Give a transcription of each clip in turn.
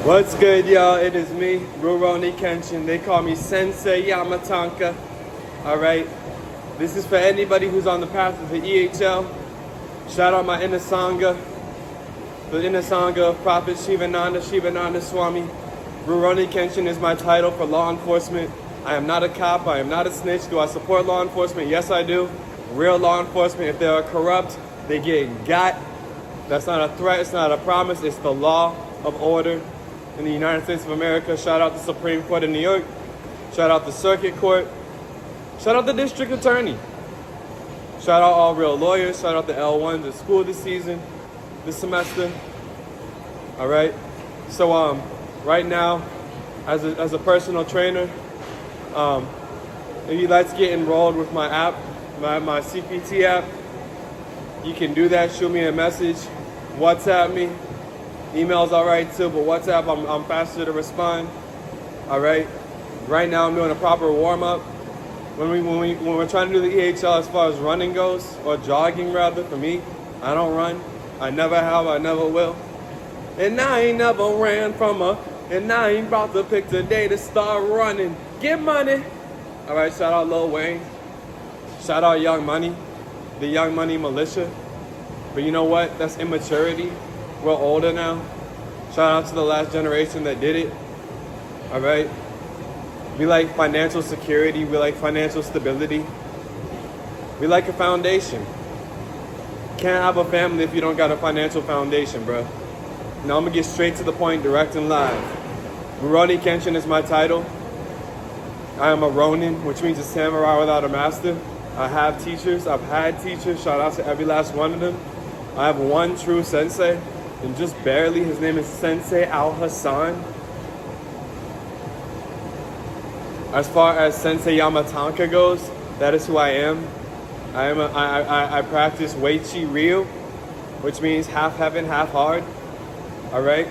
What's good, y'all? It is me, Rurouni Kenshin. They call me Sensei Yamatanka. Alright? This is for anybody who's on the path of the EHL. Shout out my inner Sangha, the inner Sangha of Prophet Shivananda Swami. Rurouni Kenshin is my title for law enforcement. I am not a cop. I am not a snitch. Do I support law enforcement? Yes, I do. Real law enforcement, if they are corrupt, they get got. That's not a threat. It's not a promise. It's the law of order in the United States of America. Shout out the Supreme Court in New York. Shout out the Circuit Court. Shout out the District Attorney. Shout out all real lawyers. Shout out the L1s at school this semester. All right. So right now, as a personal trainer, if you'd like to get enrolled with my app, my CPT app, you can do that. Shoot me a message, WhatsApp me. Email's all right too, but WhatsApp, I'm faster to respond. All right. Right now, I'm doing a proper warm up. When we're trying to do the EHL as far as running goes, or jogging rather, for me, I don't run. I never have. I never will. And I ain't never ran from her. And I ain't about to pick today to start running. Get money. All right. Shout out Lil Wayne. Shout out Young Money, the Young Money militia. But you know what? That's immaturity. We're older now. Shout out to the last generation that did it. All right. We like financial security. We like financial stability. We like a foundation. Can't have a family if you don't got a financial foundation, bro. Now I'm gonna get straight to the point, direct and live. Rurouni Kenshin is my title. I am a Ronin, which means a samurai without a master. I have teachers. I've had teachers. Shout out to every last one of them. I have one true sensei, and just barely. His name is Sensei Al-Hassan. As far as Sensei Yamatanka goes, that is who I am. I practice Wei Chi Ryu, which means half heaven, half hard. All right?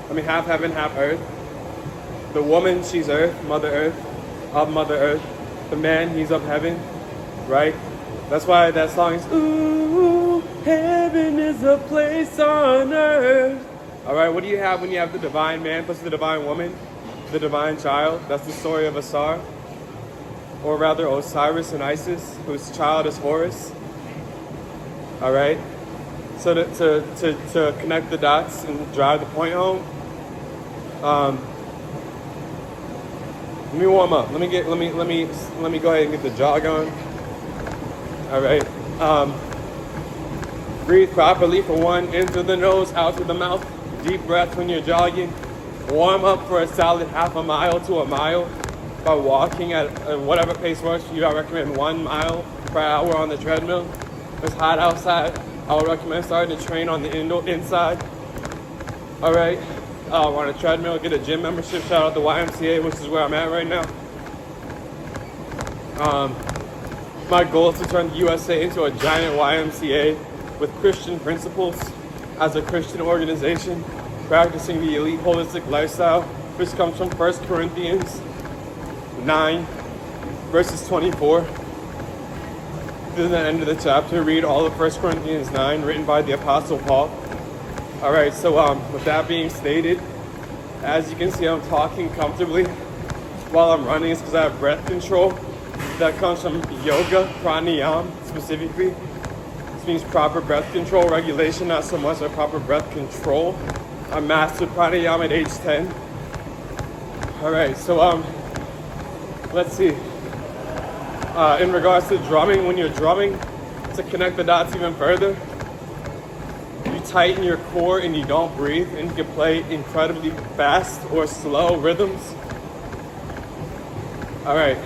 I mean half heaven, half earth. The woman, she's earth, Mother Earth, of Mother Earth. The man, he's of heaven, right? That's why that song is, ooh, heaven is a place on earth. All right, what do you have when you have the divine man plus the divine woman? The divine child. That's the story of Asar, or rather Osiris and Isis, whose child is Horus. All right. So to connect the dots and drive the point home, let me warm up. Let me go ahead and get the jog on. All right. Breathe properly for one. In through the nose, out through the mouth. Deep breath when you're jogging. Warm up for a solid half a mile to a mile by walking at whatever pace works for you. I recommend 1 mile per hour on the treadmill. It's hot outside. I would recommend starting to train on the inside. All right, on a treadmill, get a gym membership. Shout out the YMCA, which is where I'm at right now. My goal is to turn the USA into a giant YMCA with Christian principles as a Christian organization, practicing the elite holistic lifestyle, which comes from 1 Corinthians 9, verses 24. To the end of the chapter, read all of 1 Corinthians 9, written by the Apostle Paul. All right, so with that being stated, as you can see, I'm talking comfortably while I'm running. It's because I have breath control that comes from yoga, pranayama specifically. This means proper breath control, regulation, not so much a proper breath control. I mastered pranayama at age 10. All right, so let's see. In regards to drumming, when you're drumming, to connect the dots even further, you tighten your core and you don't breathe, and you can play incredibly fast or slow rhythms. All right.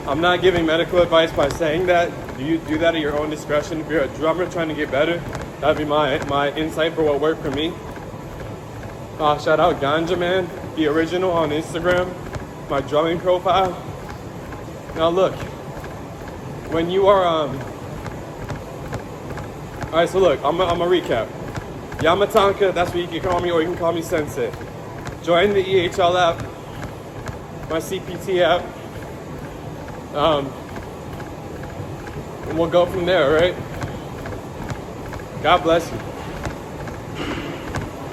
I'm not giving medical advice by saying that. You do that at your own discretion. If you're a drummer trying to get better, that'd be my insight for what worked for me. Shout out Ganja Man, the original on Instagram, my drumming profile. Now look, when you are, all right, so look, I'm gonna recap. Yamatanka, that's what you can call me, or you can call me Sensei. Join the EHL app, my CPT app, and we'll go from there, all right? God bless you.